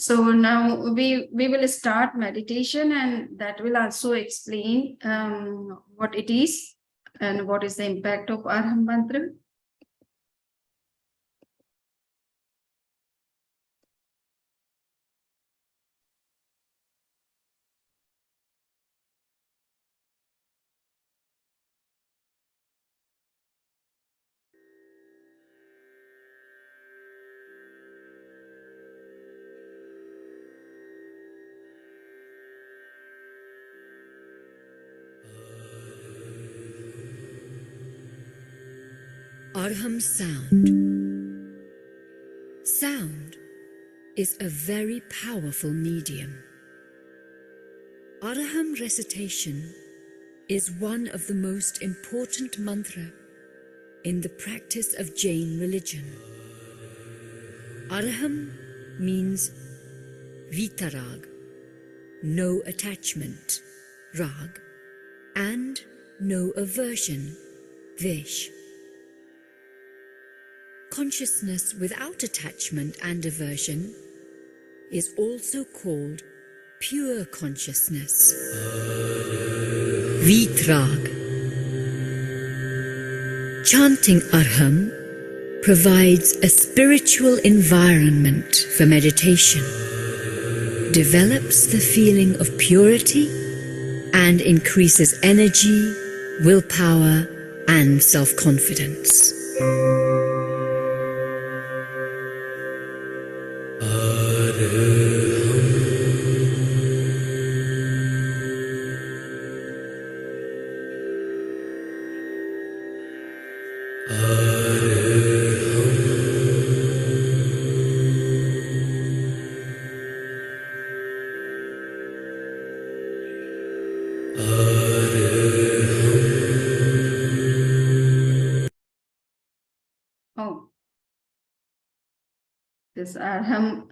So now we will start meditation, and that will also explain what it is and what is the impact of Arham mantra. Arham sound. Sound is a very powerful medium. Arham recitation is one of the most important mantra in the practice of Jain religion. Arham means vitarag, no attachment, rag, and no aversion, vish. Consciousness without attachment and aversion is also called pure consciousness, vitrag. Chanting Arham provides a spiritual environment for meditation, develops the feeling of purity, and increases energy, willpower, and self-confidence. Oh, this Arham.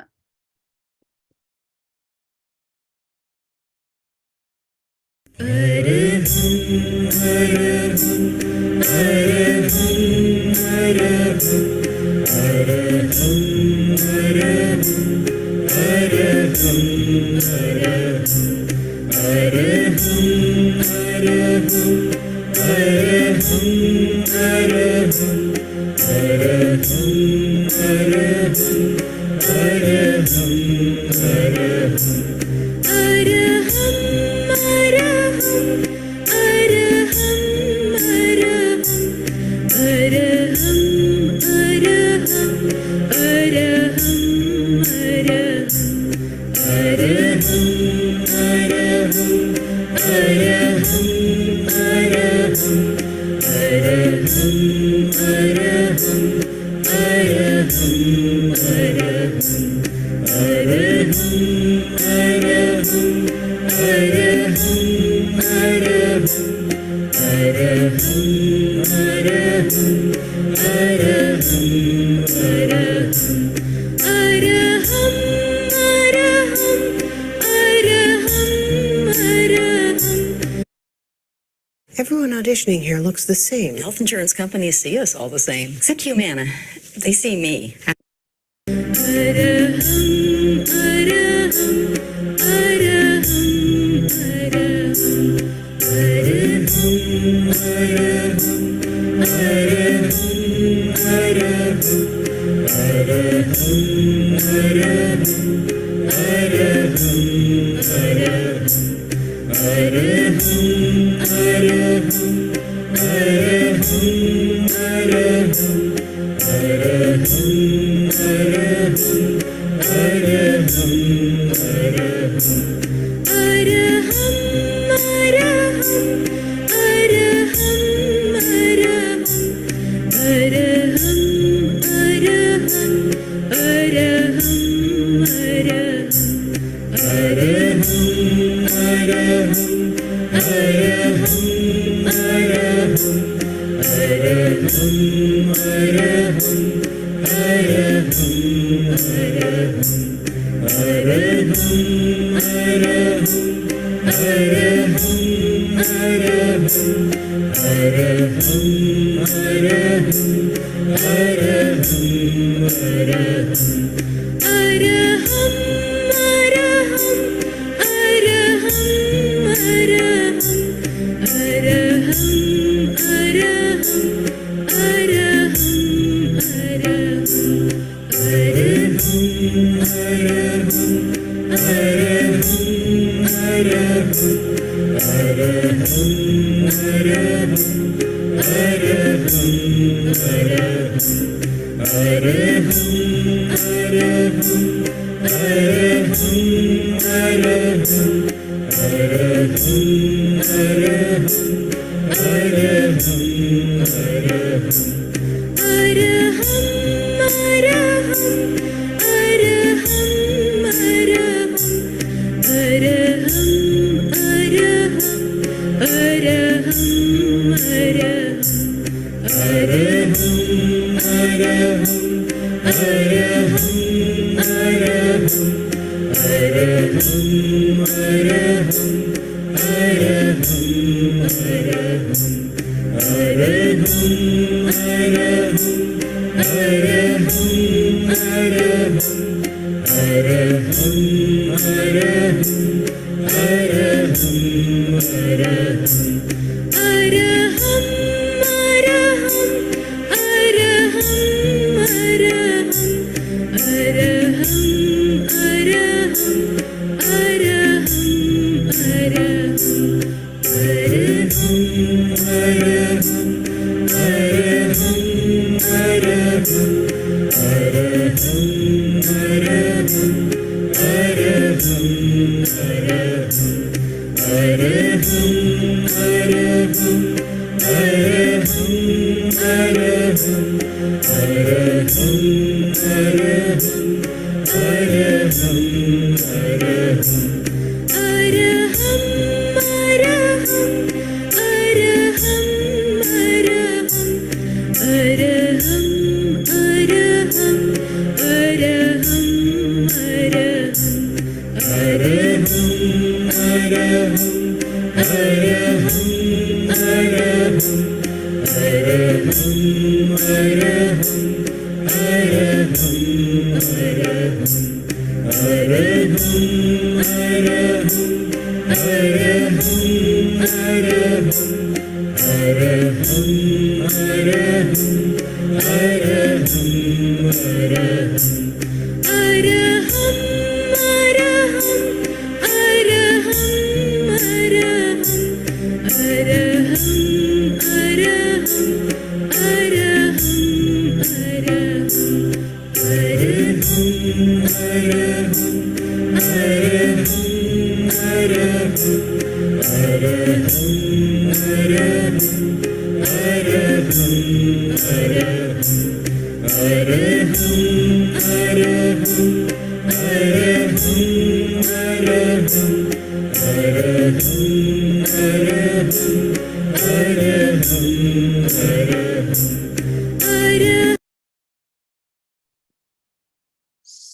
Everyone auditioning here looks the same. Health insurance companies see us all the same. Except Humana. They see me. Arham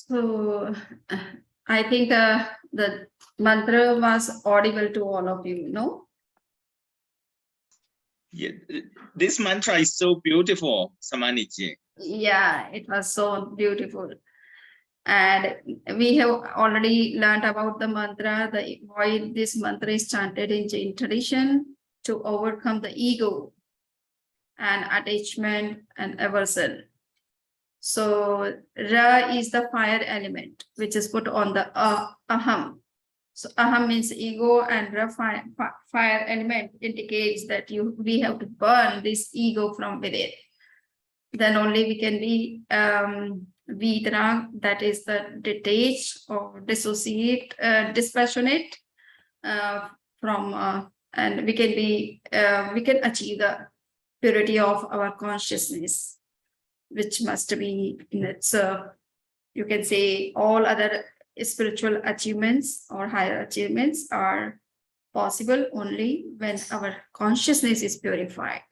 So I think the mantra was audible to all of you, no? Yeah, this mantra is so beautiful, Samaniji. Yeah, it was so beautiful. And we have already learned about the mantra, why this mantra is chanted in Jain tradition to overcome the ego and attachment and aversion. So Ra is the fire element, which is put on the aham. So aham means ego, and Ra fire element indicates that we have to burn this ego from within. Then only we can be Vidrag, that is the detached or dissociate, dispassionate from, and we can achieve the purity of our consciousness, which must be in its, you can say, all other spiritual achievements or higher achievements are possible only when our consciousness is purified.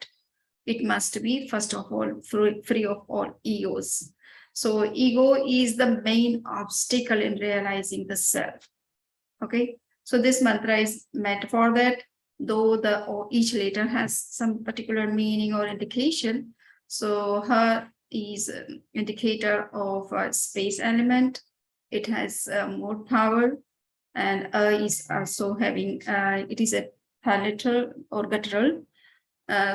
It must be, first of all, free of all egos. So ego is the main obstacle in realizing the self. Okay, so this mantra is meant for that, though each letter has some particular meaning or indication. So her is an indicator of a space element. It has more power, and is also having, it is a palatal or guttural.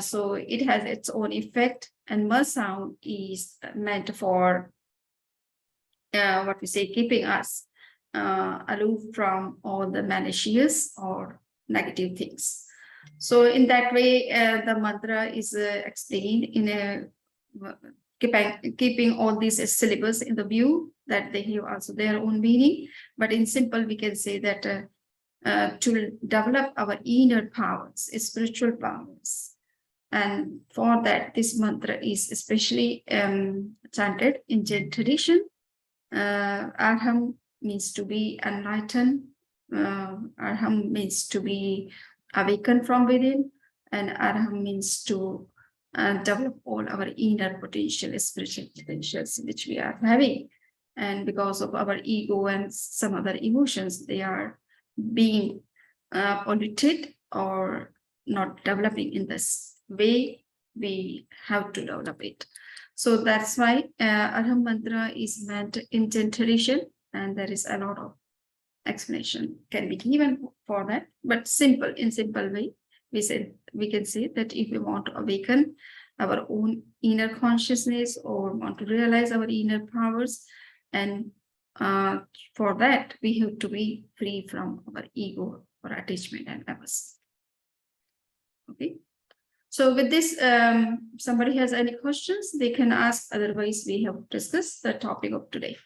So it has its own effect, and ma sound is meant for what we say, keeping us aloof from all the malicious or negative things. So in that way, the mantra is explained in a keeping all these syllables in the view that they have also their own meaning. But in simple, we can say that to develop our inner powers, spiritual powers. And for that, this mantra is especially chanted in Jain tradition. Arham means to be enlightened. Arham means to be awakened from within. And Arham means to develop all our inner potential, spiritual potentials which we are having. And because of our ego and some other emotions, they are being polluted or not developing in this way we have to develop it. So that's why Arham mantra is meant in Jain tradition, and there is a lot of explanation can be given for that. But simple, in simple way, we can say that if we want to awaken our own inner consciousness or want to realize our inner powers, and for that we have to be free from our ego or attachment and others. Okay. So with this, somebody has any questions, they can ask. Otherwise, we have discussed the topic of today.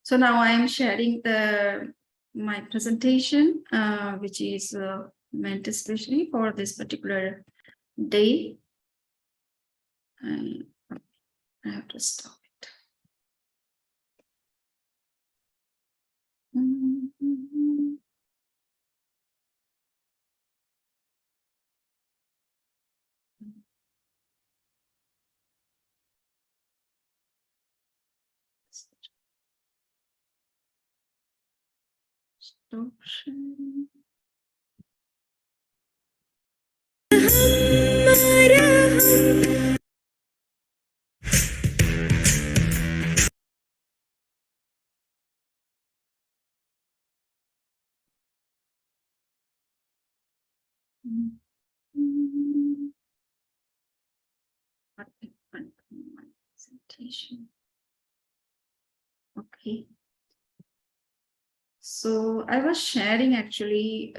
So now I am sharing my presentation, which is meant especially for this particular day. And I have to stop it. Stop sharing. Presentation. Okay. So I was sharing actually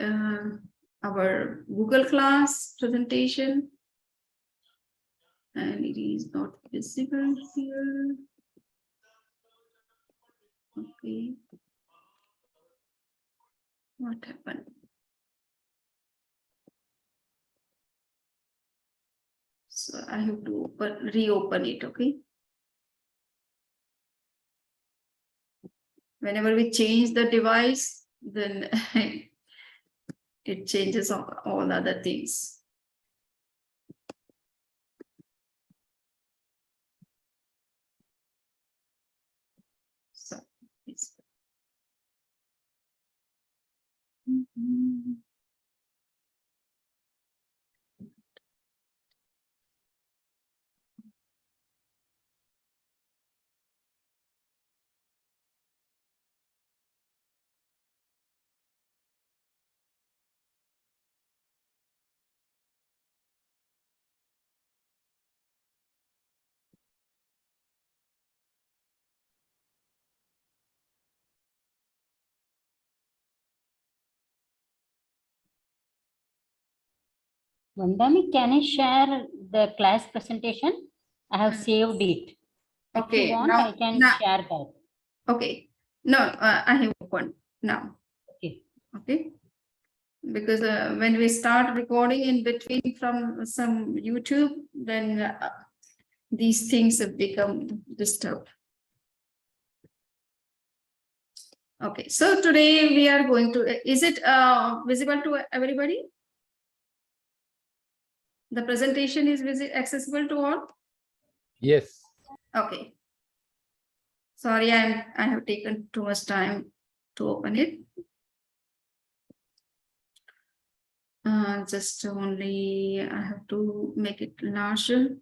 our Google Class presentation, and it is not visible here. Okay. What happened? So I have to reopen it, okay? Whenever we change the device, then it changes all other things. So it's Vandami, can I share the class presentation? I have saved it. If okay. you want, Now, I can now, share that. okay. No, I have opened now. Okay. Okay. Because when we start recording in between from some YouTube, then these things have become disturbed. Okay, so today we are going to, is it visible to everybody? The presentation is accessible to all? Yes. Okay. Sorry, I have taken too much time to open it. Just only I have to make it larger.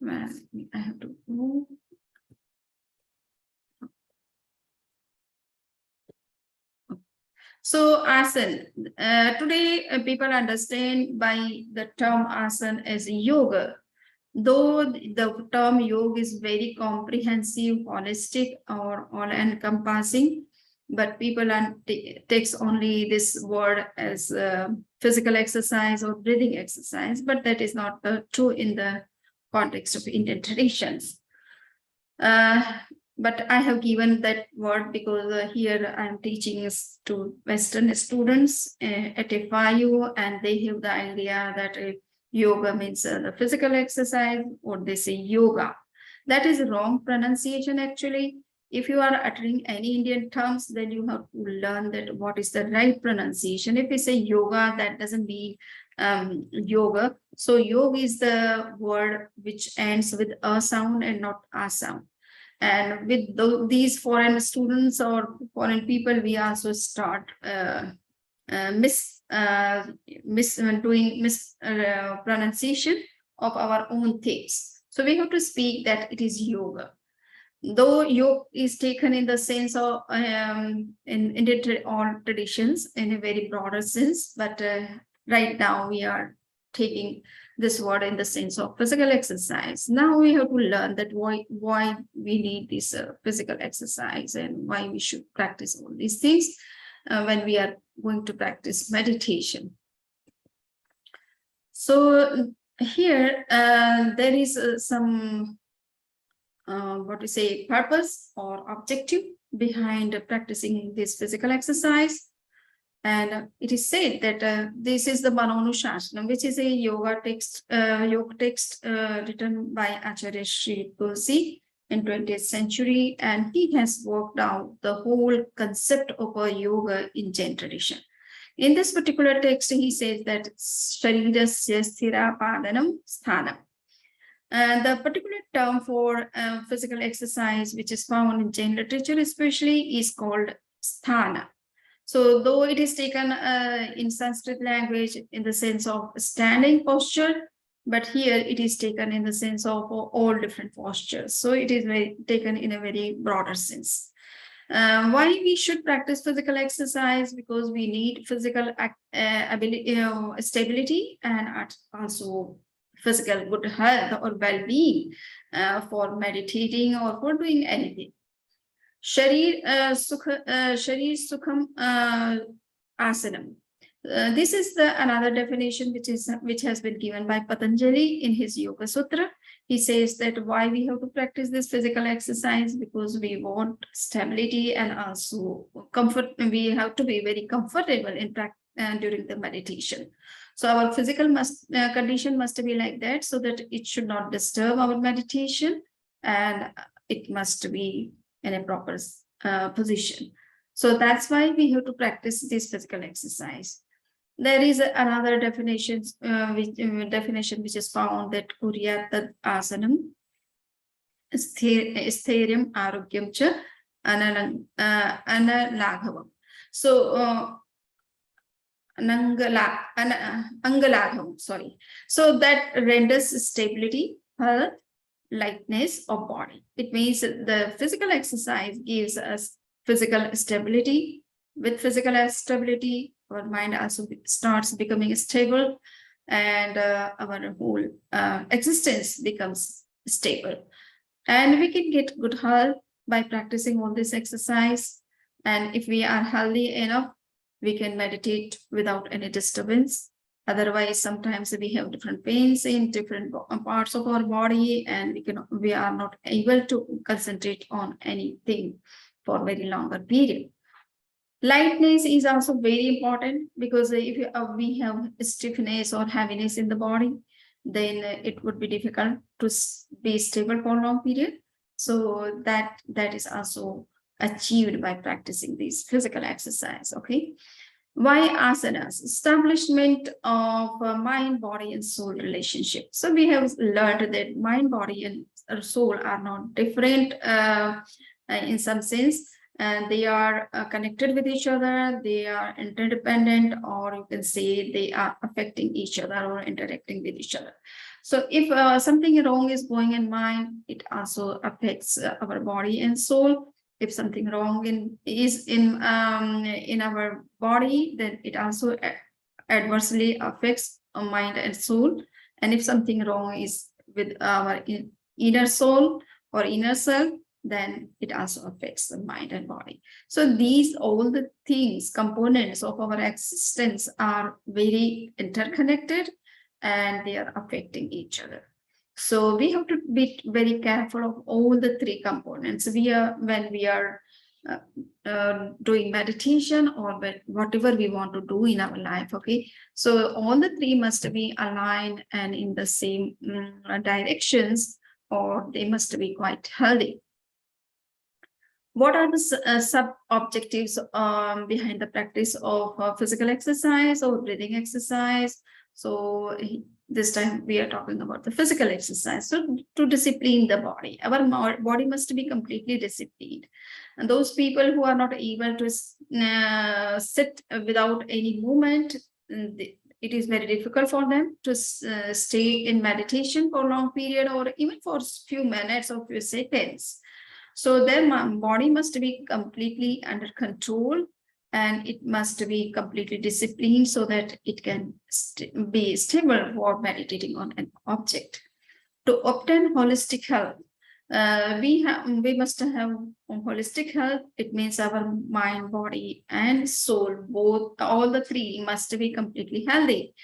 Well, I have to move. So asana, today people understand by the term asana as yoga. Though the term yoga is very comprehensive, holistic, or all-encompassing, but people takes only this word as physical exercise or breathing exercise, but that is not true in the context of Indian traditions. But I have given that word because here I am teaching to Western students at FIU, and they have the idea that yoga means the physical exercise, or they say yoga. That is wrong pronunciation actually. If you are uttering any Indian terms, then you have to learn that what is the right pronunciation. If we say yoga, that doesn't mean yoga. So yoga is the word which ends with a sound and not a sound. And with these foreign students or foreign people, we also start pronunciation of our own things. So we have to speak that it is yoga. Though yoga is taken in the sense of in Indian all traditions in a very broader sense, but right now we are taking this word in the sense of physical exercise. Now we have to learn that why we need this physical exercise and why we should practice all these things when we are going to practice meditation. So here there is some what we say purpose or objective behind practicing this physical exercise. And it is said that this is the Manonushasana, which is a yoga text written by Acharya Sri Tulsi in 20th century, and he has worked out the whole concept of a yoga in Jain tradition. In this particular text, he says that Sharirasya Sthira Padanam Sthanam. And the particular term for physical exercise, which is found in Jain literature especially, is called sthana. So though it is taken in Sanskrit language in the sense of standing posture, but here it is taken in the sense of all different postures. So it is taken in a very broader sense. Why we should practice physical exercise? Because we need physical ability, stability, and also physical good health or well-being for meditating or for doing anything. Sharir Sukham Asanam. This is another definition which has been given by Patanjali in his Yoga Sutra. He says that why we have to practice this physical exercise, because we want stability and also comfort. We have to be very comfortable in during the meditation. So our physical condition must be like that, so that it should not disturb our meditation, and it must be in a proper position. So that's why we have to practice this physical exercise. There is another definition, which is found that Kuryat Asanam Sthairyam Arogyam Cha Analaghavam. So Angalaghavam, sorry. So that renders stability, health, lightness of body. It means the physical exercise gives us physical stability. With physical stability, our mind also starts becoming stable, and our whole existence becomes stable. And we can get good health by practicing all this exercise. And if we are healthy enough, we can meditate without any disturbance. Otherwise, sometimes we have different pains in different parts of our body, and we are not able to concentrate on anything for a very longer period. Lightness is also very important, because if we have stiffness or heaviness in the body, then it would be difficult to be stable for a long period. So that is also achieved by practicing this physical exercise. Okay. Why asanas? Establishment of mind, body, and soul relationship. So we have learned that mind, body, and soul are not different in some sense, and they are connected with each other. They are interdependent, or you can say they are affecting each other or interacting with each other. So if something wrong is going in mind, it also affects our body and soul. if something wrong is in our body, then it also adversely affects our mind and soul. And if something wrong is with our inner soul or inner self, then it also affects the mind and body. So these all the things, components of our existence are very interconnected and they are affecting each other. So we have to be very careful of all the three components. When we are doing meditation or whatever we want to do in our life, okay? So all the three must be aligned and in the same directions, or they must be quite healthy. What are the sub-objectives behind the practice of physical exercise or breathing exercise? So this time we are talking about the physical exercise. So to discipline the body, our body must be completely disciplined. And those people who are not able to sit without any movement, it is very difficult for them to stay in meditation for a long period or even for a few minutes or few seconds. So their body must be completely under control and it must be completely disciplined so that it can be stable for meditating on an object. To obtain holistic health, we must have holistic health. It means our mind, body, and soul, all the three must be completely healthy.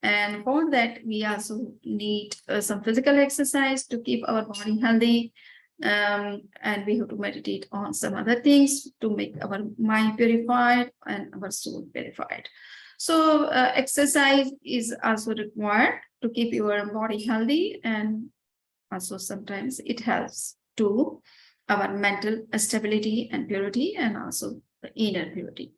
And for that, we also need some physical exercise to keep our body healthy. And we have to meditate on some other things to make our mind purified and our soul purified. So exercise is also required to keep your body healthy, and also sometimes it helps to our mental stability and purity and also the inner purity.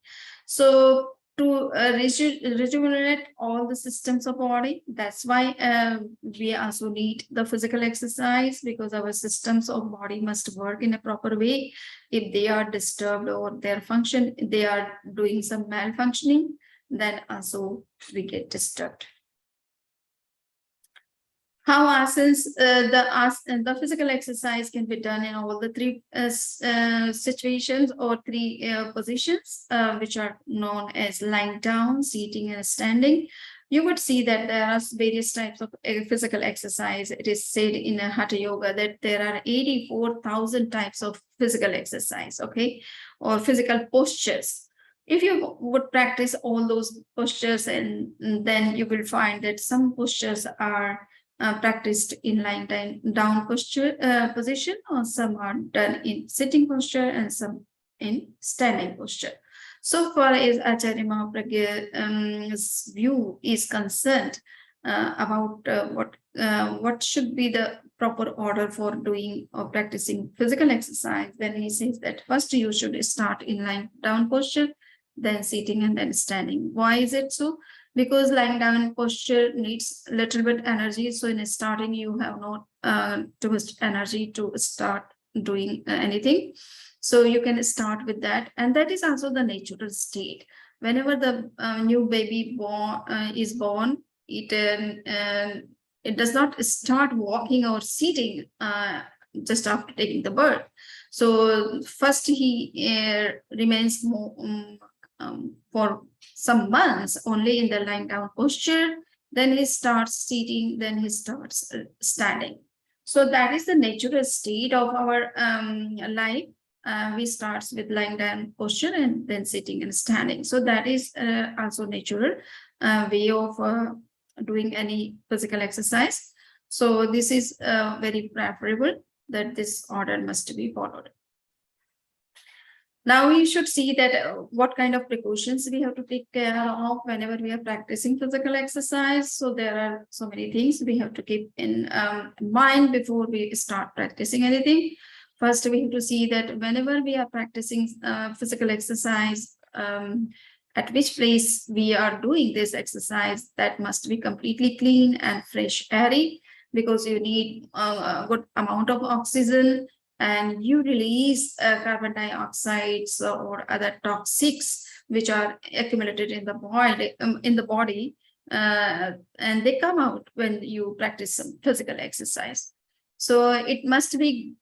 So to rejuvenate all the systems of body, that's why we also need the physical exercise, because our systems of body must work in a proper way. If they are disturbed or they are doing some malfunctioning, then also we get disturbed. How asanas, the physical exercise can be done in all the three situations or three positions, which are known as lying down, sitting, and standing. You would see that there are various types of physical exercise. It is said in Hatha Yoga that there are 84,000 types of physical exercise, okay, or physical postures. If you would practice all those postures, and then you will find that some postures are practiced in lying down posture position, or some are done in sitting posture and some in standing posture. So far as Acharya Mahapragya's view is concerned about what should be the proper order for doing or practicing physical exercise, then he says that first you should start in lying down posture, then sitting, and then standing. Why is it so? Because lying down posture needs a little bit energy. So in starting, you have not too much energy to start doing anything. So you can start with that. And that is also the natural state. Whenever the new baby is born, it does not start walking or sitting just after taking the birth. So first he remains more for some months only in the lying down posture, then he starts sitting, then he starts standing. So that is the natural state of our life. We start with lying down posture and then sitting and standing. So that is also natural way of doing any physical exercise. So this is very preferable that this order must be followed. Now we should see that what kind of precautions we have to take care of whenever we are practicing physical exercise. So there are so many things we have to keep in mind before we start practicing anything. First, we have to see that whenever we are practicing physical exercise, at which place we are doing this exercise, that must be completely clean and fresh, airy, because you need a good amount of oxygen, and you release carbon dioxide or other toxics which are accumulated in the body, and they come out when you practice some physical exercise. So it must be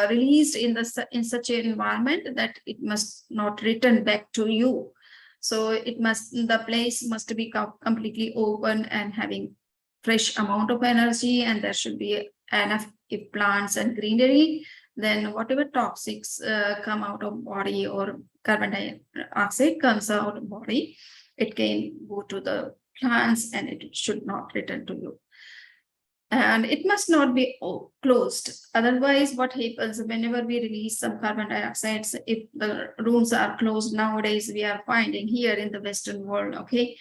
released in in such an environment that it must not return back to you. So the place must be completely open and having fresh amount of energy, and there should be enough plants and greenery. Then whatever toxics come out of body or carbon dioxide comes out of body, it can go to the plants and it should not return to you. And it must not be closed. Otherwise, what happens whenever we release some carbon dioxide, if the rooms are closed nowadays, we are finding here in the Western world, okay,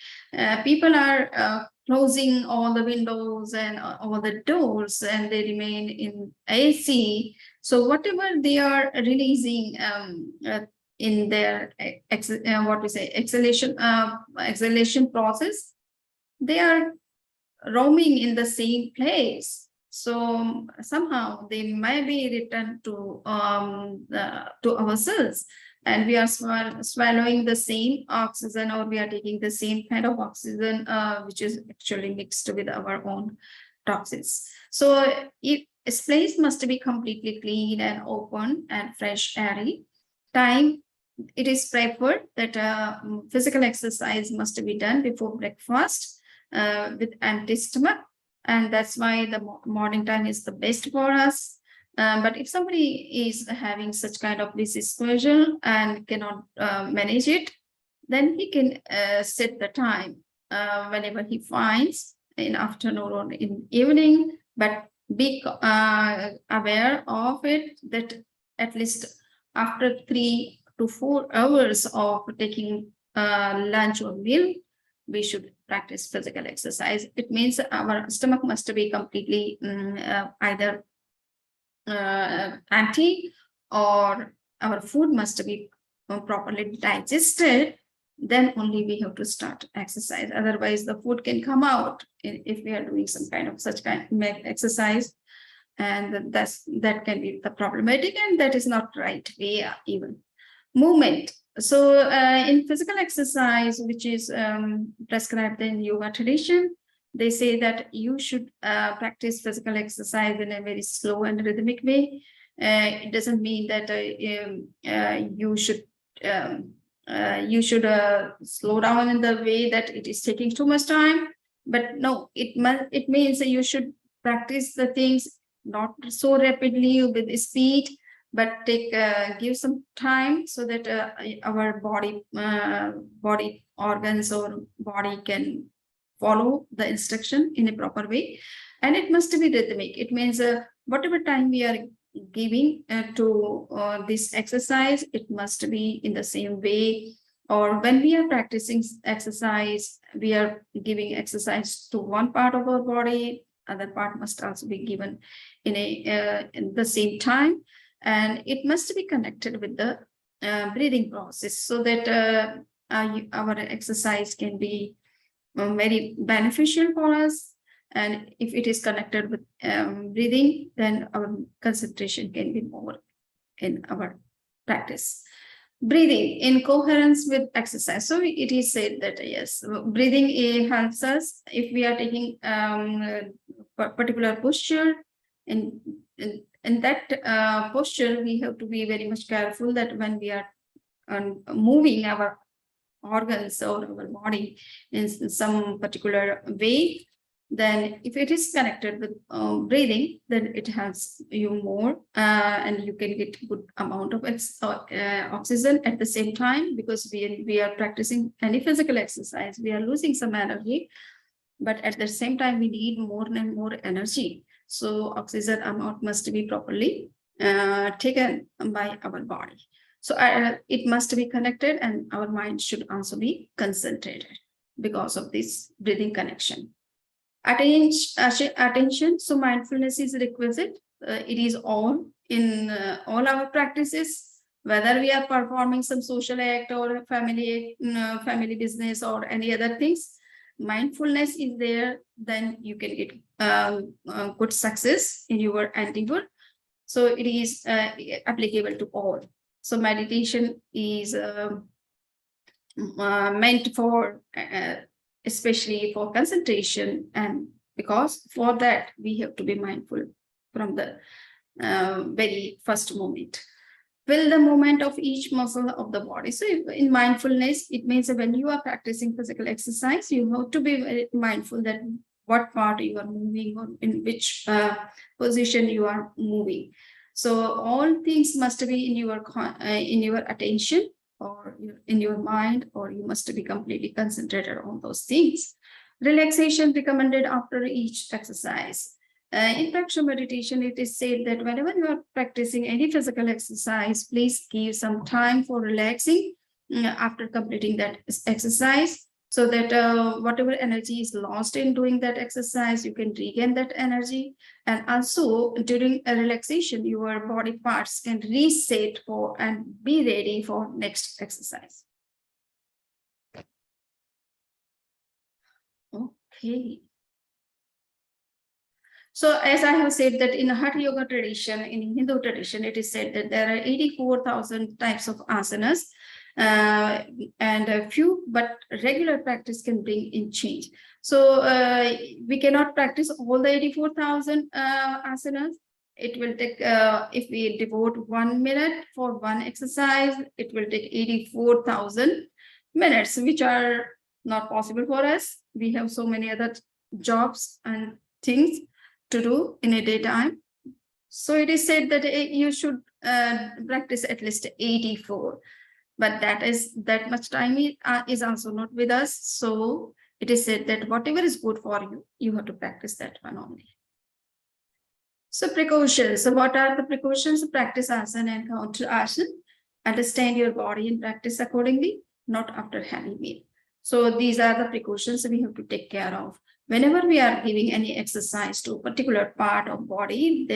people are closing all the windows and all the doors, and they remain in AC. So whatever they are releasing in their exhalation process, they are roaming in the same place. So somehow they may be returned to our cells, and we are swallowing the same oxygen, or we are taking the same kind of oxygen which is actually mixed with our own toxins. So if a place must be completely clean and open and fresh, airy. Time, it is preferred that physical exercise must be done before breakfast with empty stomach, and that's why the morning time is the best for us. But if somebody is having such kind of busy schedule and cannot manage it, then he can set the time whenever he finds, in afternoon or in evening, but be aware of it that at least after 3 to 4 hours of taking lunch or meal, we should practice physical exercise. It means our stomach must be completely either empty, or our food must be properly digested. Then only we have to start exercise. Otherwise, the food can come out if we are doing some kind of exercise, and that can be the problematic, and that is not right way even. Movement. So in physical exercise, which is prescribed in yoga tradition, they say that you should practice physical exercise in a very slow and rhythmic way. It doesn't mean that you should slow down in the way that it is taking too much time. But no, it means that you should practice the things not so rapidly with speed, but give some time so that our body organs or body can follow the instruction in a proper way. And it must be rhythmic. It means whatever time we are giving to this exercise, it must be in the same way. Or when we are practicing exercise, we are giving exercise to one part of our body, other part must also be given in the same time. And it must be connected with the breathing process, so that our exercise can be very beneficial for us. And if it is connected with breathing, then our concentration can be more in our practice. Breathing in coherence with exercise. So it is said that yes, breathing helps us if we are taking particular posture. In that posture, we have to be very much careful that when we are moving our organs or our body in some particular way, then if it is connected with breathing, then it helps you more, and you can get good amount of oxygen at the same time, because we are practicing any physical exercise, we are losing some energy, but at the same time we need more and more energy. So oxygen amount must be properly taken by our body. So it must be connected, and our mind should also be concentrated because of this breathing connection. Attention. So mindfulness is requisite. It is all in all our practices, whether we are performing some social act or family business or any other things. Mindfulness is there, then you can get good success in your endeavor. So it is applicable to all. So meditation is meant for especially for concentration and because for that we have to be mindful from the very first moment. Feel the movement of each muscle of the body. So in mindfulness, it means that when you are practicing physical exercise, you have to be very mindful that what part you are moving or in which position you are moving. So all things must be in your attention or in your mind, or you must be completely concentrated on those things. Relaxation recommended after each exercise. In Praksha meditation, it is said that whenever you are practicing any physical exercise, please give some time for relaxing after completing that exercise, so that whatever energy is lost in doing that exercise, you can regain that energy. And also during a relaxation, your body parts can reset for and be ready for next exercise. Okay. So as I have said that in Hatha Yoga tradition, in Hindu tradition, it is said that there are 84,000 types of asanas, and a few, but regular practice can bring in change. So we cannot practice all the 84,000 asanas. It will take, if we devote 1 minute for one exercise, it will take 84,000 minutes, which are not possible for us. We have so many other jobs and things to do in a daytime. So it is said that you should practice at least 84, but that much time is also not with us. So it is said that whatever is good for you, you have to practice that one only. So precautions. So what are the precautions? Practice asana and counter asana. Understand your body and practice accordingly, not after heavy meal. So these are the precautions we have to take care of. Whenever we are giving any exercise to a particular part of body,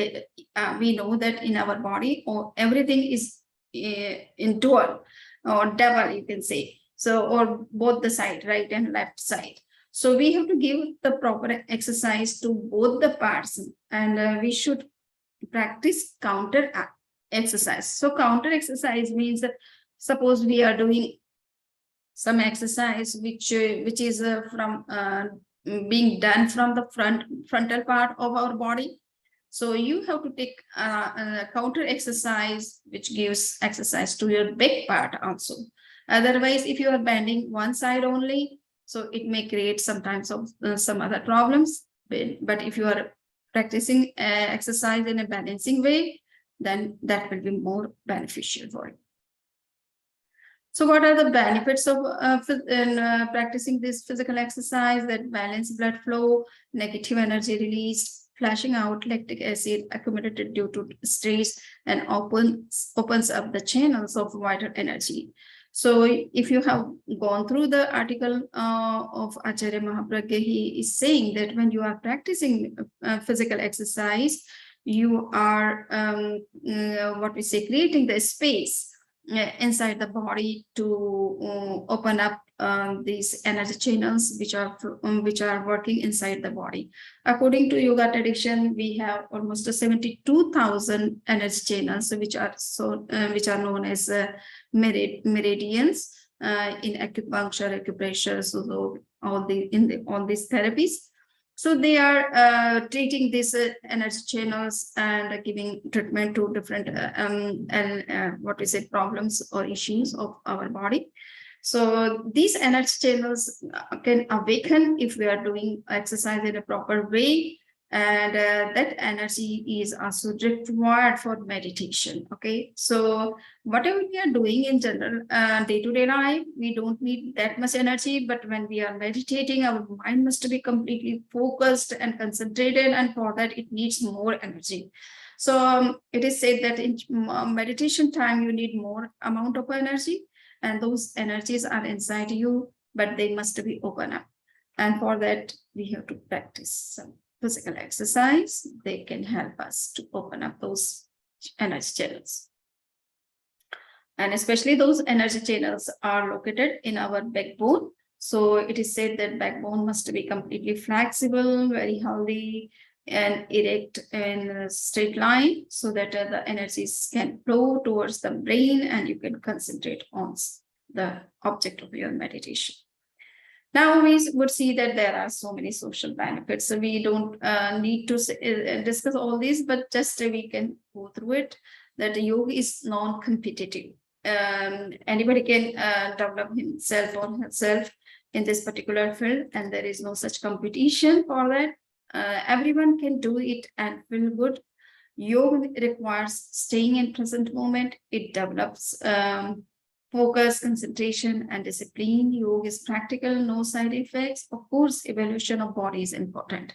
we know that in our body, or everything is in dual or double, you can say. So, or both the side, right and left side. So we have to give the proper exercise to both the parts, and we should practice counter exercise. So counter exercise means that suppose we are doing some exercise which is from being done from the frontal part of our body. So you have to take a counter exercise which gives exercise to your back part also. Otherwise, if you are bending one side only, so it may create sometimes some other problems. But if you are practicing exercise in a balancing way, then that will be more beneficial for you. So what are the benefits of practicing this physical exercise? That balance blood flow, negative energy release, flushing out lactic acid accumulated due to stress, and opens up the channels of vital energy. So if you have gone through the article of Acharya Mahapragya, he is saying that when you are practicing physical exercise, you are creating the space inside the body to open up these energy channels which are working inside the body. According to yoga tradition, we have almost 72,000 energy channels which are known as meridians in acupuncture, acupressure, so all these therapies. So they are treating these energy channels and giving treatment to different problems or issues of our body. So these energy channels can awaken if we are doing exercise in a proper way, and that energy is also required for meditation. Okay, so whatever we are doing in general day-to-day life, we don't need that much energy, but when we are meditating, our mind must be completely focused and concentrated, and for that it needs more energy. So it is said that in meditation time you need more amount of energy, and those energies are inside you, but they must be open up, and for that we have to practice some physical exercise. They can help us to open up those energy channels. And especially those energy channels are located in our backbone. So it is said that backbone must be completely flexible, very healthy, and erect in a straight line, so that the energies can flow towards the brain and you can concentrate on the object of your meditation. Now we would see that there are so many social benefits. So we don't need to discuss all these, but just we can go through it. That yoga is non-competitive. Anybody can develop himself or herself in this particular field, and there is no such competition for that. Everyone can do it and feel good. Yoga requires staying in present moment. It develops focus, concentration, and discipline. Yoga is practical, no side effects. Of course, evaluation of body is important.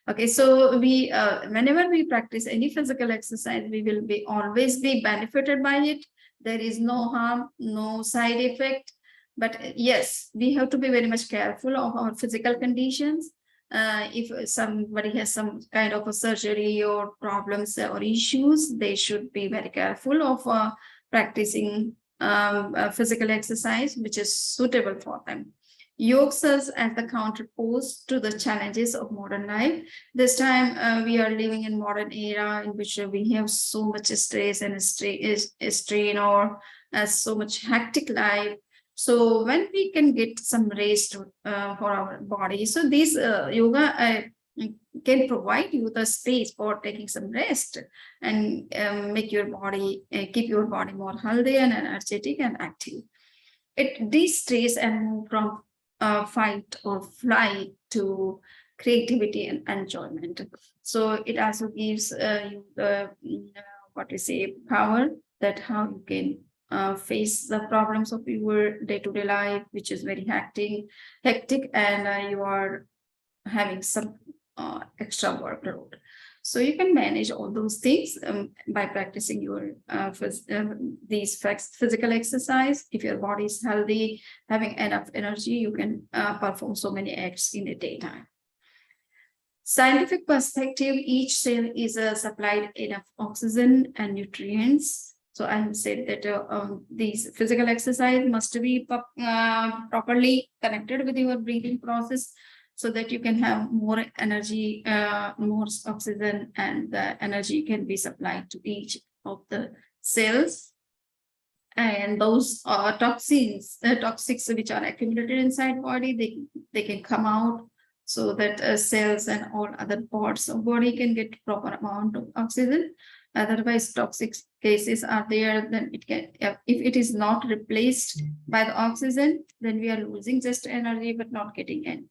Okay, so we whenever we practice any physical exercise, we will be always be benefited by it. There is no harm, no side effect. But yes, we have to be very much careful of our physical conditions. If somebody has some kind of a surgery or problems or issues, they should be very careful of practicing physical exercise which is suitable for them. Yoga serves as the counterpose to the challenges of modern life. This time we are living in modern era in which we have so much stress and strain or so much hectic life. So when we can get some rest for our body, so this yoga can provide you the space for taking some rest and make your body, keep your body more healthy and energetic and active. It de-stress and move from fight or flight to creativity and enjoyment. So it also gives you the what we say power, that how you can face the problems of your day-to-day life, which is very hectic, and you are having some extra workload. So you can manage all those things by practicing your these physical exercise. If your body is healthy, having enough energy, you can perform so many acts in a daytime. Scientific perspective, each cell is supplied enough oxygen and nutrients. So I have said that these physical exercise must be properly connected with your breathing process, so that you can have more energy, more oxygen, and the energy can be supplied to each of the cells. And those toxins, toxics which are accumulated inside body, they can come out, so that cells and all other parts of body can get proper amount of oxygen. Otherwise, toxic cases are there, then it can, if it is not replaced by the oxygen, then we are losing just energy but not getting anything.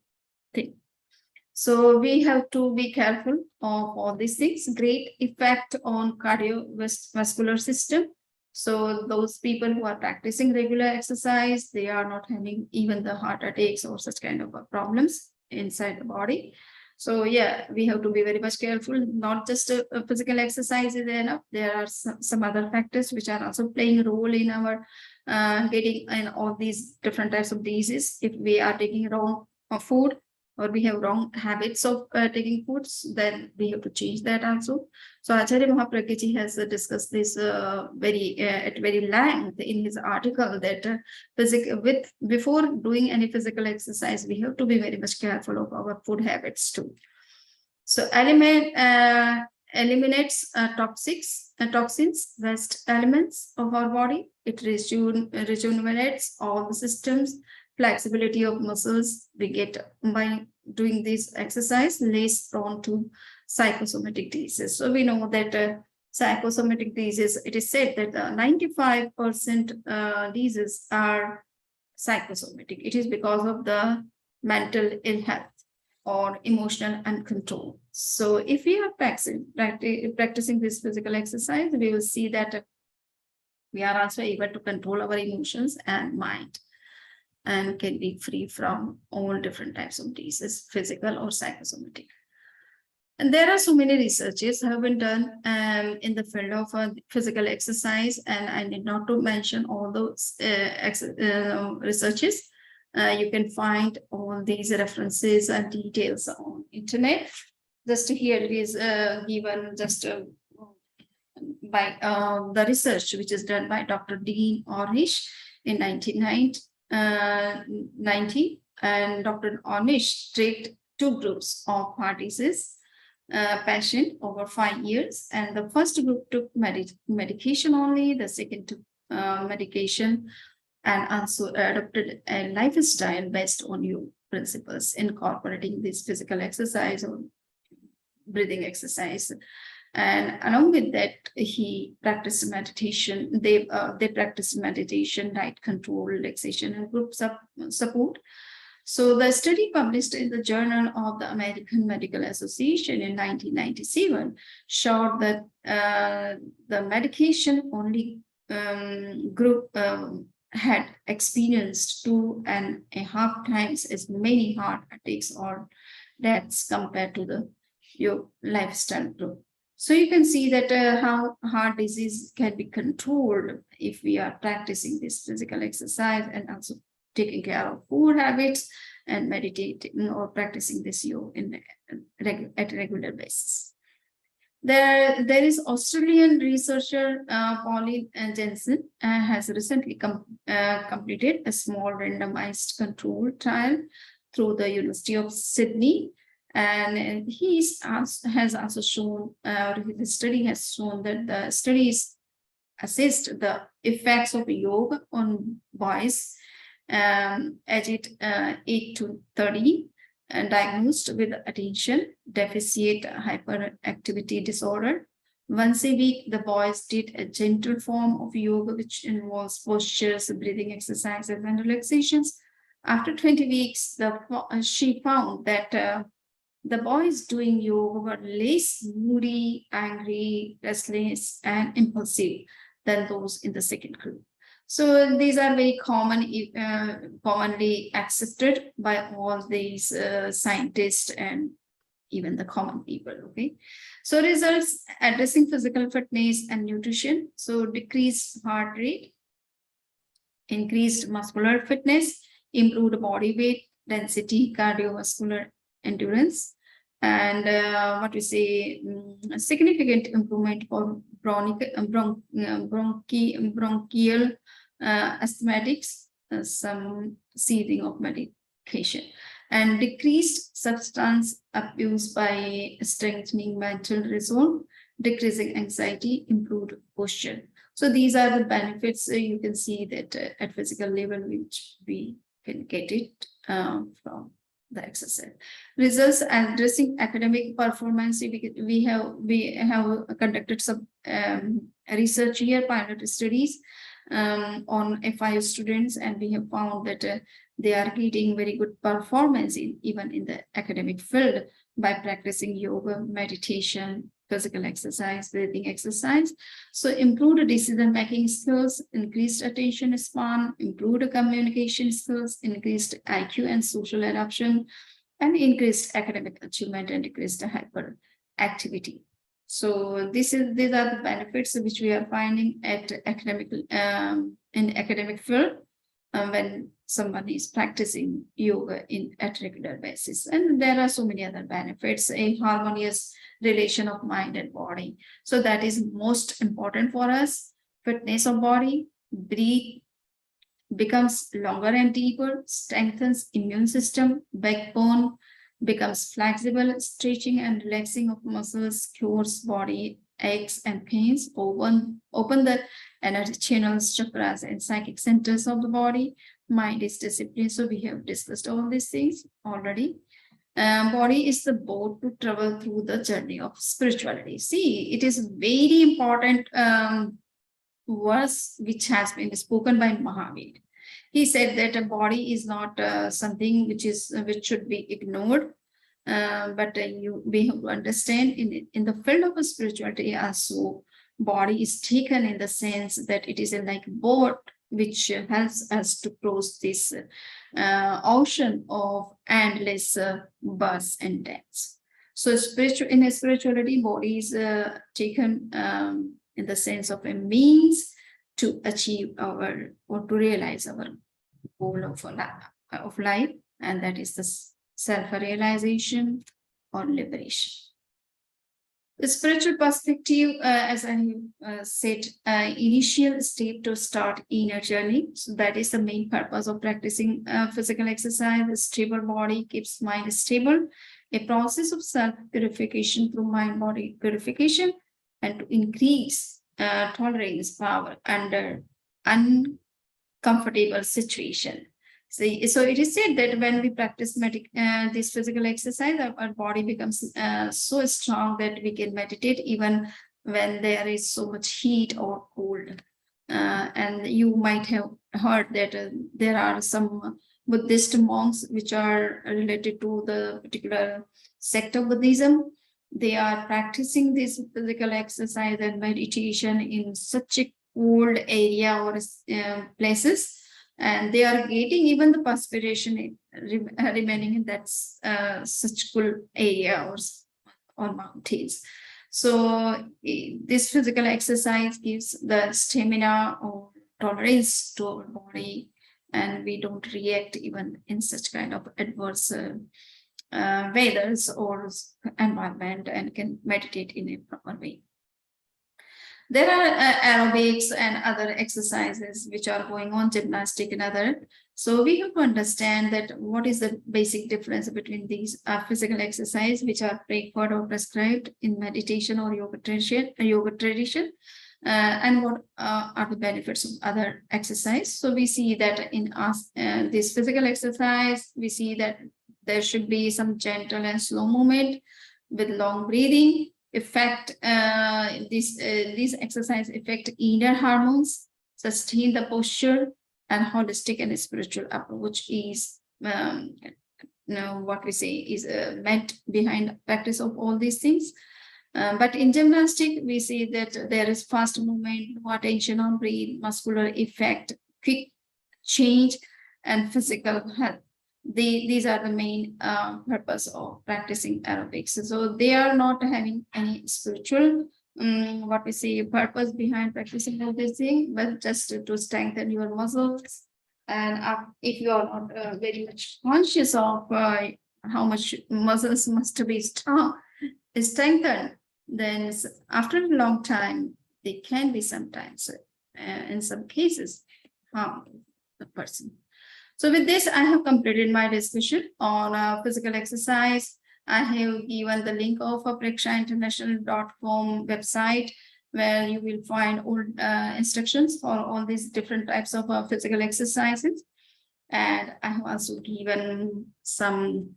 So we have to be careful of all these things. Great effect on cardiovascular system. So those people who are practicing regular exercise, they are not having even the heart attacks or such kind of problems inside the body. So yeah, we have to be very much careful. Not just a physical exercise is enough. There are some other factors which are also playing a role in our getting in all these different types of diseases. If we are taking wrong food, or we have wrong habits of taking foods, then we have to change that also. So Acharya Mahapragya ji has discussed this at very length in his article, that before doing any physical exercise, we have to be very much careful of our food habits too. So eliminates toxins, waste elements of our body. It rejuvenates all the systems. Flexibility of muscles we get by doing this exercise, less prone to psychosomatic diseases. So we know that psychosomatic diseases, it is said that 95% diseases are psychosomatic. It is because of the mental ill health or emotional uncontrol. So if we are practicing this physical exercise, we will see that we are also able to control our emotions and mind, and can be free from all different types of diseases, physical or psychosomatic. And there are so many researches have been done in the field of physical exercise, and I need not to mention all those researches. You can find all these references and details on internet. Just here it is given just by the research which is done by Dr. Dean Ornish in 1990, and Dr. Ornish treated 2 groups of heart disease patient over 5 years, and the first group took medication only, the second took medication and also adopted a lifestyle based on your principles, incorporating this physical exercise or breathing exercise. And along with that, he practiced meditation. They practiced meditation, diet control, relaxation, and group support. So the study published in the Journal of the American Medical Association in 1997 showed that the medication only group had experienced 2.5 times as many heart attacks or deaths compared to the your lifestyle group. So you can see that how heart disease can be controlled if we are practicing this physical exercise and also taking care of food habits and meditating or practicing this yoga at a regular basis. There is Australian researcher Pauline Jensen has recently completed a small randomized control trial through the University of Sydney. And has also shown, the study has shown that the studies assessed the effects of yoga on boys aged 8 to 30 diagnosed with attention deficit hyperactivity disorder. Once a week, the boys did a gentle form of yoga, which involves postures, breathing exercises, and relaxations. After 20 weeks, she found that the boys doing yoga were less moody, angry, restless, and impulsive than those in the second group. So these are very commonly accepted by all these scientists and even the common people. Okay, so results addressing physical fitness and nutrition. So decreased heart rate, increased muscular fitness, improved body weight density, cardiovascular endurance, and significant improvement for bronchial asthmatics, some seething of medication, and decreased substance abuse by strengthening mental resolve, decreasing anxiety, improved posture. So these are the benefits. You can see that at physical level, which we can get it from the exercise. Results addressing academic performance. We have conducted some research here, pilot studies on FIU students, and we have found that they are getting very good performance even in the academic field by practicing yoga, meditation, physical exercise, breathing exercise. So improved decision-making skills, increased attention span, improved communication skills, increased IQ and social adaptation, and increased academic achievement and decreased hyperactivity. So these are the benefits which we are finding at in academic field when someone is practicing yoga at regular basis. And there are so many other benefits, a harmonious relation of mind and body. So that is most important for us. Fitness of body, breathe becomes longer and deeper, strengthens immune system, backbone becomes flexible, stretching and relaxing of muscles, cures body aches and pains, open the energy channels, chakras, and psychic centers of the body. Mind is discipline. So we have discussed all these things already. Body is the boat to travel through the journey of spirituality. See, it is very important verse which has been spoken by Mahavir. He said that a body is not something which should be ignored, but we have to understand in the field of spirituality also, body is taken in the sense that it is like boat which helps us to cross this ocean of endless births and deaths. So in spirituality, body is taken in the sense of a means to achieve or to realize our goal of life, and that is the self-realization or liberation. The spiritual perspective, as I said, initial step to start inner journey. So that is the main purpose of practicing physical exercise. A stable body keeps mind stable. A process of self-purification through mind-body purification, and to increase tolerance power under comfortable situation. So it is said that when we practice this physical exercise, our body becomes so strong that we can meditate even when there is so much heat or cold. And you might have heard that there are some Buddhist monks which are related to the particular sect of Buddhism. They are practicing this physical exercise and meditation in such a cold area or places, and they are getting even the perspiration remaining in that such cool area or mountains. So this physical exercise gives the stamina or tolerance to our body, and we don't react even in such kind of adverse weathers or environment, and can meditate in a proper way. There are aerobics and other exercises which are going on, gymnastic and other. So we have to understand that what is the basic difference between these physical exercise which are preferred or prescribed in meditation or yoga tradition, and what are the benefits of other exercise. So we see that in this physical exercise, we see that there should be some gentle and slow movement with long breathing. These exercise affect inner hormones, sustain the posture, and holistic and spiritual approach is what we say is meant behind practice of all these things. But in gymnastic, we see that there is fast movement, more attention on breath, muscular effect, quick change, and physical health. These are the main purpose of practicing aerobics. So they are not having any spiritual what we say purpose behind practicing all these things, but just to strengthen your muscles. And if you are not very much conscious of how much muscles must be strengthened, then after a long time they can be sometimes in some cases harm the person. So with this, I have completed my discussion on physical exercise. I have given the link of a prekshainternational.com website where you will find all instructions for all these different types of physical exercises. And I have also given some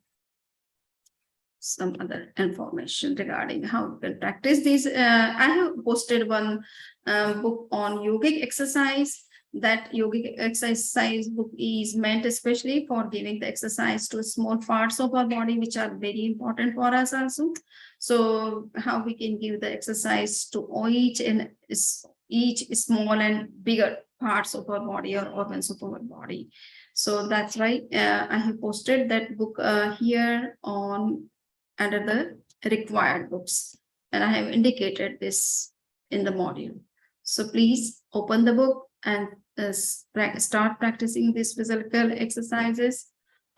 other information regarding how you can practice these. I have posted one book on yogic exercise. That yogic exercise book is meant especially for giving the exercise to small parts of our body, which are very important for us also. So how we can give the exercise to each small and bigger parts of our body or organs of our body. So that's why I have posted that book here on under the required books, and I have indicated this in the module. So please open the book and start practicing these physical exercises,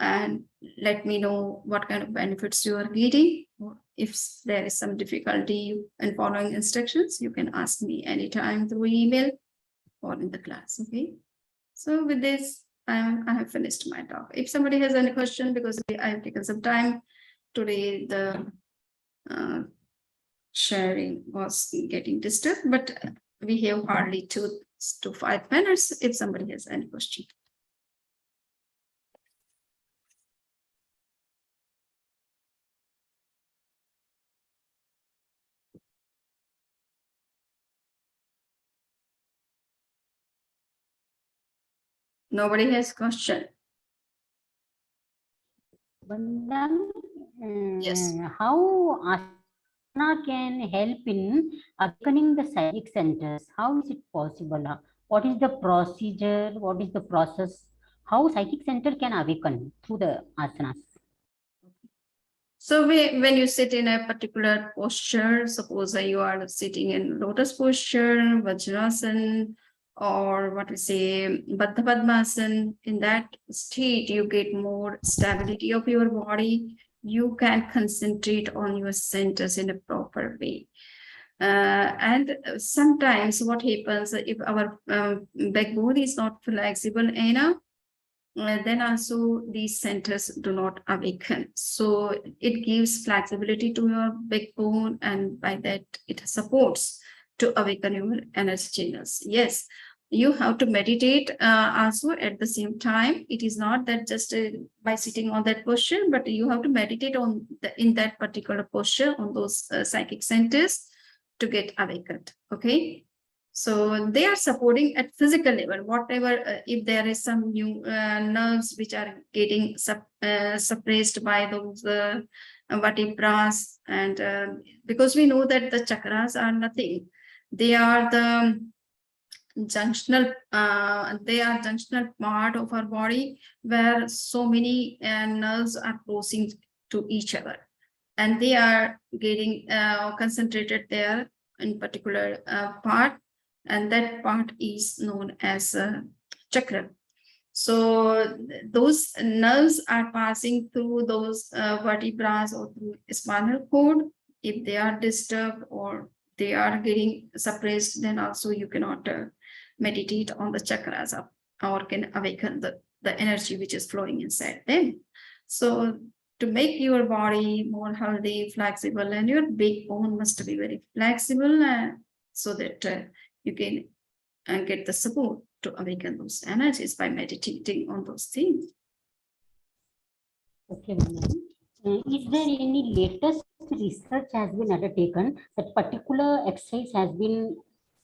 and let me know what kind of benefits you are getting. If there is some difficulty in following instructions, you can ask me anytime through email or in the class. Okay. So with this, I have finished my talk. If somebody has any question, because I have taken some time today, the sharing was getting disturbed, but we have hardly 2 to 5 minutes if somebody has any question. Nobody has question. Vandam, Yes. how asana can help in awakening the psychic centers? How is it possible? What is the procedure? What is the process? How psychic center can awaken through the asanas? So when you sit in a particular posture, suppose you are sitting in lotus posture, Vajrasana, or what we say, Baddha Padmasana, in that state, you get more stability of your body. You can concentrate on your centers in a proper way. And sometimes what happens if our backbone is not flexible enough, then also these centers do not awaken. So it gives flexibility to your backbone, and by that it supports to awaken your energy channels. Yes, you have to meditate also at the same time. It is not that just by sitting on that posture, but you have to meditate on in that particular posture on those psychic centers to get awakened. Okay. So they are supporting at physical level, whatever, if there is some new nerves which are getting suppressed by those vertebrae, and because we know that the chakras are nothing, they are the junctional part of our body where so many nerves are closing to each other, and they are getting concentrated there in particular part, and that part is known as chakra. So those nerves are passing through those vertebrae or through spinal cord. If they are disturbed or they are getting suppressed, then also you cannot meditate on the chakras up or can awaken the energy which is flowing inside them. So to make your body more healthy, flexible, and your backbone must be very flexible, so that you can get the support to awaken those energies by meditating on those things. Okay, ma'am. Is there any latest research has been undertaken that particular exercise has been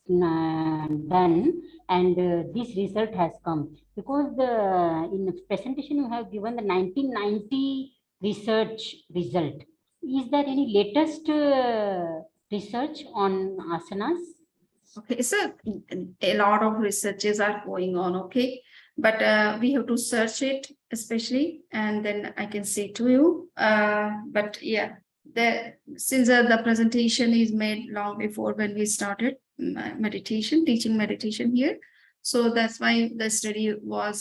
done, and this result has come? Because in the presentation you have given the 1990 research result. Is there any latest research on asanas? Okay, so a lot of researches are going on, okay, but we have to search it especially, and then I can say to you, but yeah, since the presentation is made long before when we started meditation, teaching meditation here, so that's why the study was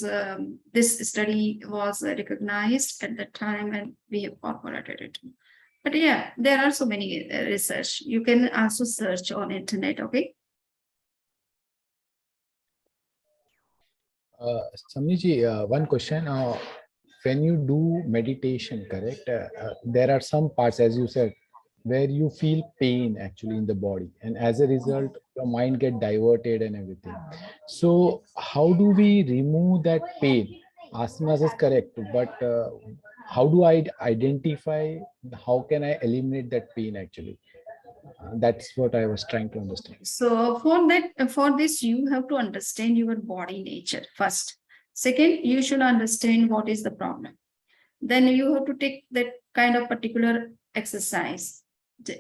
this study was recognized at that time, and we have incorporated it. But yeah, there are so many research. You can also search on internet, okay. Samiji, one question. When you do meditation, correct, there are some parts, as you said, where you feel pain actually in the body, and as a result your mind get diverted and everything. So how do we remove that pain? Asanas is correct, but how do I identify, how can I eliminate that pain actually? That's what I was trying to understand. So for this, you have to understand your body nature first. Second, you should understand what is the problem. Then you have to take that kind of particular exercise.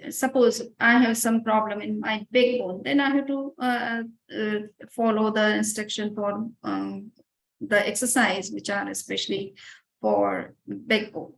Suppose I have some problem in my backbone, then I have to follow the instruction for the exercise, which are especially for backbone.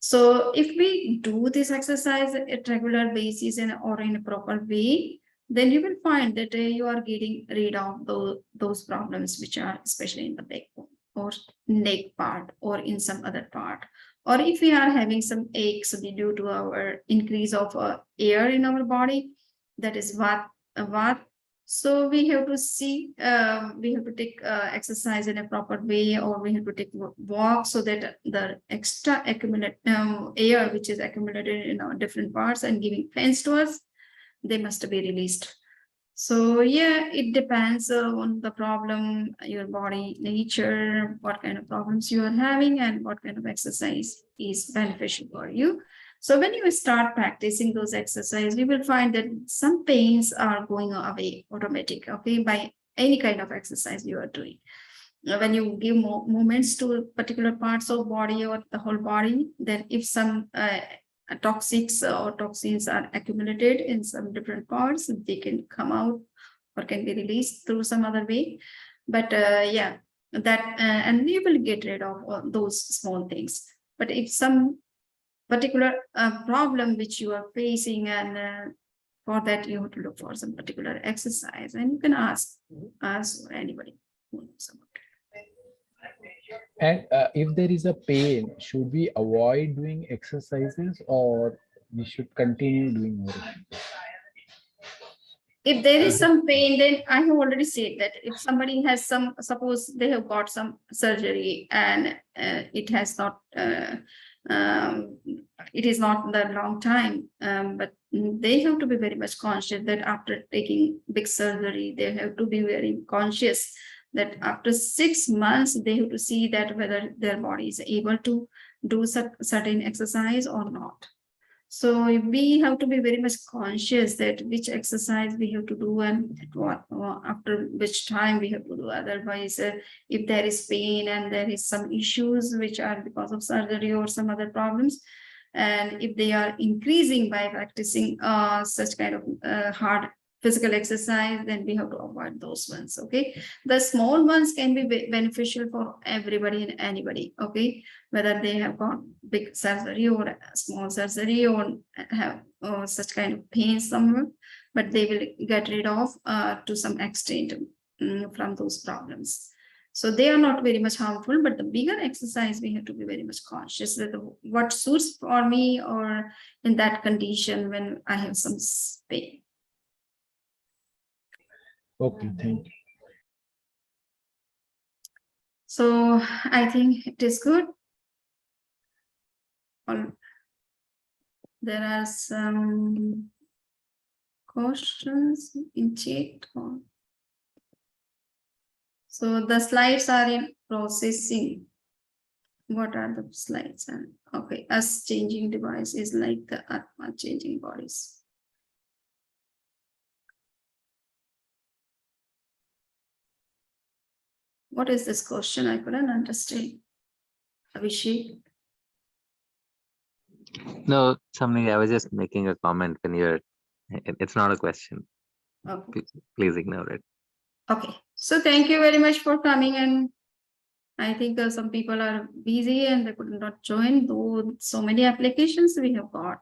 So if we do this exercise at regular basis or in a proper way, then you will find that you are getting rid of those problems which are especially in the backbone or neck part or in some other part. Or if we are having some aches due to our increase of air in our body, that is what. So we have to see, we have to take exercise in a proper way, or we have to take walk so that the extra accumulate air which is accumulated in our different parts and giving pains to us, they must be released. So yeah, it depends on the problem, your body nature, what kind of problems you are having, and what kind of exercise is beneficial for you. So when you start practicing those exercises, you will find that some pains are going away automatic, okay, by any kind of exercise you are doing. When you give movements to particular parts of body or the whole body, then if some toxics or toxins are accumulated in some different parts, they can come out or can be released through some other way. But yeah, that and you will get rid of those small things. But if some particular problem which you are facing, and for that you have to look for some particular exercise, and you can ask us or anybody who knows about it. And if there is a pain, should we avoid doing exercises or we should continue doing more? If there is some pain, then I have already said that if somebody has some, suppose they have got some surgery and it has not it is not that long time, but they have to be very much conscious that after taking big surgery, they have to be very conscious that after 6 months, they have to see that whether their body is able to do certain exercise or not. So we have to be very much conscious that which exercise we have to do and at what, after which time we have to do. Otherwise, if there is pain and there is some issues which are because of surgery or some other problems, and if they are increasing by practicing such kind of hard physical exercise, then we have to avoid those ones. Okay, the small ones can be beneficial for everybody and anybody. Okay, whether they have got big surgery or small surgery or have such kind of pain somewhere, but they will get rid of to some extent from those problems. So they are not very much harmful, but the bigger exercise, we have to be very much conscious that what suits for me or in that condition when I have some pain. Okay, thank you. So I think it is good. There are some questions in chat. So the slides are in processing. What are the slides? Okay, us changing device is like the Atma changing bodies. What is this question? I couldn't understand. Abhishek. No, something I was just making a comment when it's not a question. Okay. Please ignore it. Okay, so thank you very much for coming, and I think some people are busy and they could not join, though so many applications we have got.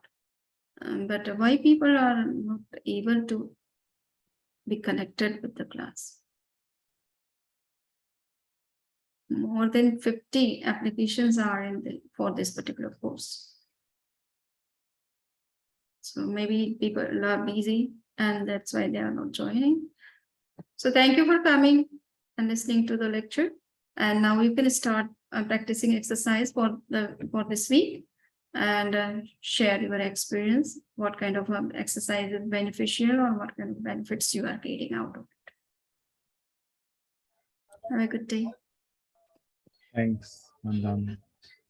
But why people are not able to be connected with the class? More than 50 applications are for this particular course. So maybe people are busy and that's why they are not joining. So thank you for coming and listening to the lecture. And now you can start practicing exercise for this week and share your experience, what kind of exercise is beneficial or what kind of benefits you are getting out of it. Have a good day. Thanks, Mandam.